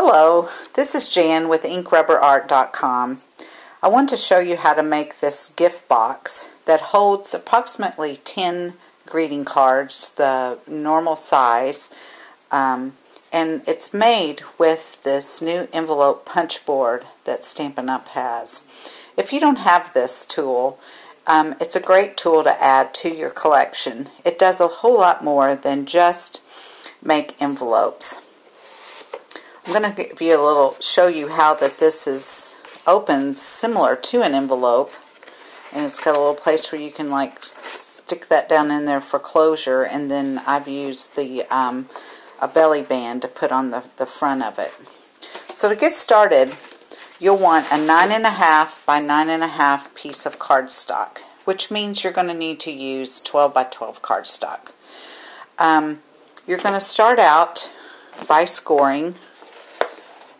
Hello, this is Jan with InkRubberArt.com. I want to show you how to make this gift box that holds approximately 10 greeting cards, the normal size, and it's made with this new envelope punch board that Stampin' Up! Has. If you don't have this tool, it's a great tool to add to your collection. It does a whole lot more than just make envelopes. I'm going to give you show you how that this opens similar to an envelope, and it's got a little place where you can like stick that down in there for closure, and then I've used the a belly band to put on the front of it. So to get started, you'll want a 9.5 by 9.5 piece of cardstock, which means you're going to need to use 12 by 12 cardstock. You're going to start out by scoring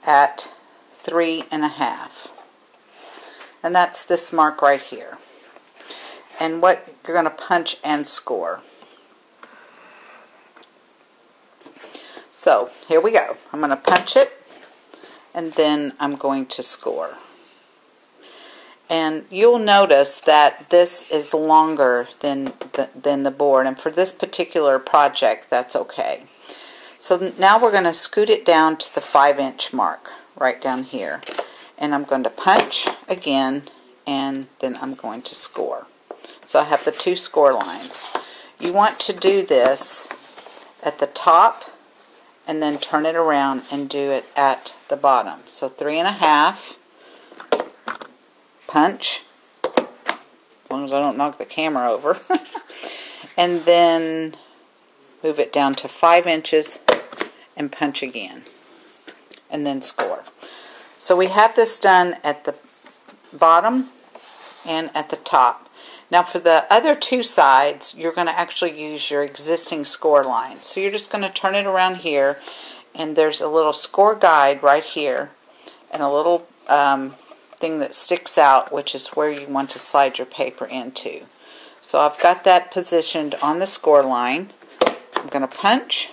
at 3.5, and that's this mark right here, and what you're going to punch and score. So here we go. I'm going to punch it, and then I'm going to score. And you'll notice that this is longer than the board, and for this particular project that's okay. So now we're going to scoot it down to the 5-inch mark right down here, and I'm going to punch again, and then I'm going to score. So I have the two score lines. You want to do this at the top and then turn it around and do it at the bottom. So 3.5, punch, as long as I don't knock the camera over, and then move it down to 5 inches and punch again, and then score. So we have this done at the bottom and at the top. Now for the other two sides, you're going to actually use your existing score line. So you're just going to turn it around here, and there's a little score guide right here, and a little thing that sticks out, which is where you want to slide your paper into. So I've got that positioned on the score line. I'm going to punch,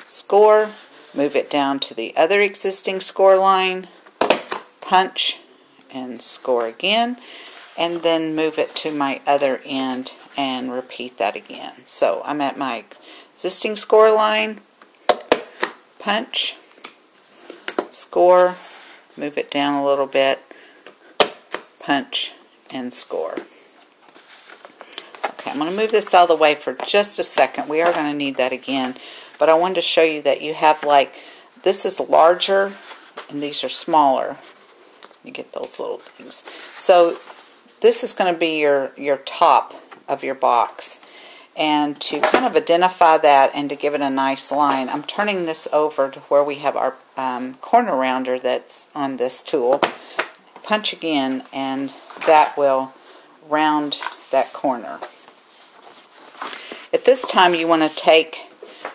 score, move it down to the other existing score line, punch, and score again, and then move it to my other end and repeat that again. So I'm at my existing score line, punch, score, move it down a little bit, punch, and score. I'm going to move this out of the way for just a second. We are going to need that again, but I wanted to show you that you have this is larger and these are smaller. You get those little things. So this is going to be your top of your box, and to kind of identify that and to give it a nice line, I'm turning this over to where we have our corner rounder that's on this tool. Punch again, and that will round that corner. At this time, you want to take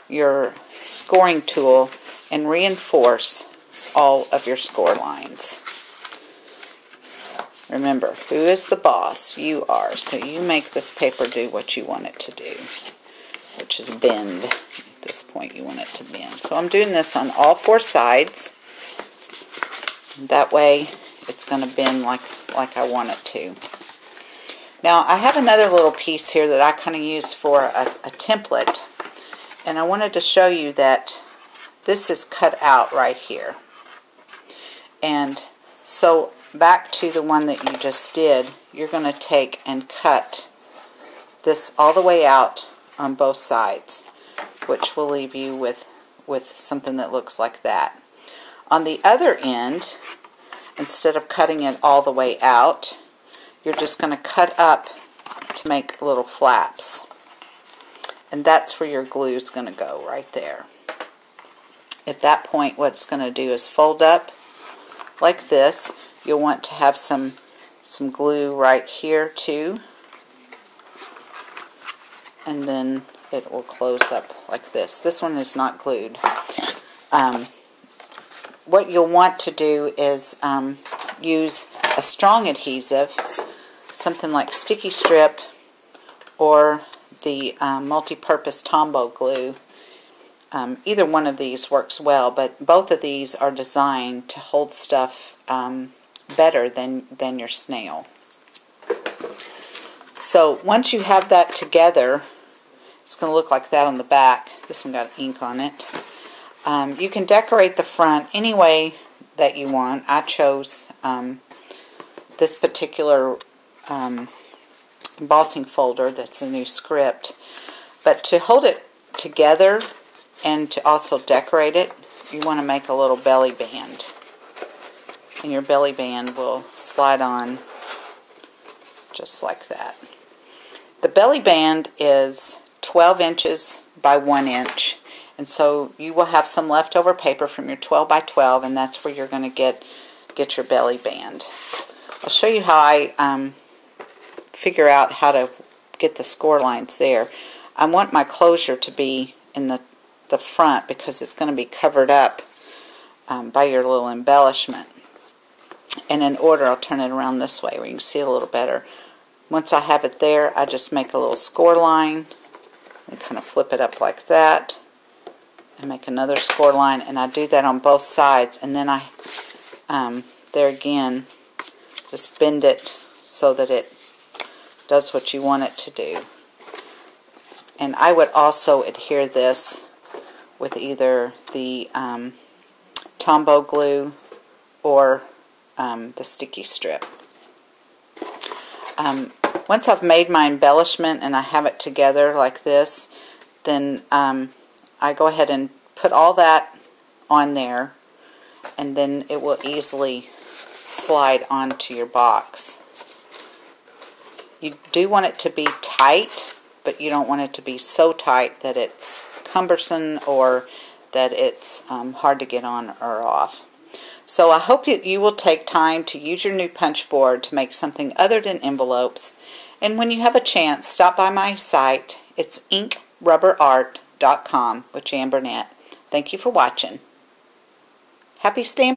your scoring tool and reinforce all of your score lines. Remember, who is the boss? You are. So you make this paper do what you want it to do, which is bend. At this point, you want it to bend. So I'm doing this on all 4 sides. That way, it's going to bend like I want it to. Now, I have another little piece here that I kind of use for a template, and I wanted to show you that this is cut out right here. And so back to the one that you just did, you're going to take and cut this all the way out on both sides, which will leave you with something that looks like that. On the other end, instead of cutting it all the way out, you're just going to cut up to make little flaps. And that's where your glue is going to go, right there. At that point, what it's going to do is fold up like this. You'll want to have some glue right here too. And then it will close up like this. This one is not glued. What you'll want to do is use a strong adhesive, something like sticky strip or the multi-purpose Tombow glue, Either one of these works well, but both of these are designed to hold stuff better than your snail. So once you have that together, it's going to look like that on the back. This one got ink on it. You can decorate the front any way that you want. I chose this particular embossing folder that's a new script. But to hold it together and to also decorate it, you want to make a little belly band. And your belly band will slide on just like that. The belly band is 12 inches by 1 inch. And so you will have some leftover paper from your 12 by 12, and that's where you're going to get your belly band. I'll show you how I figure out how to get the score lines there. I want my closure to be in the front because it's going to be covered up by your little embellishment. And in order, I'll turn it around this way where you can see it a little better. Once I have it there, I just make a little score line and kind of flip it up like that and make another score line, and I do that on both sides, and then I there again just bend it so that it does what you want it to do. And I would also adhere this with either the Tombow glue or the sticky strip. Once I've made my embellishment and I have it together like this, then I go ahead and put all that on there, and then it will easily slide onto your box. You do want it to be tight, but you don't want it to be so tight that it's cumbersome or that it's hard to get on or off. So I hope you will take time to use your new punch board to make something other than envelopes. And when you have a chance, stop by my site. It's inkrubberart.com with Jan Burnett. Thank you for watching. Happy stamping!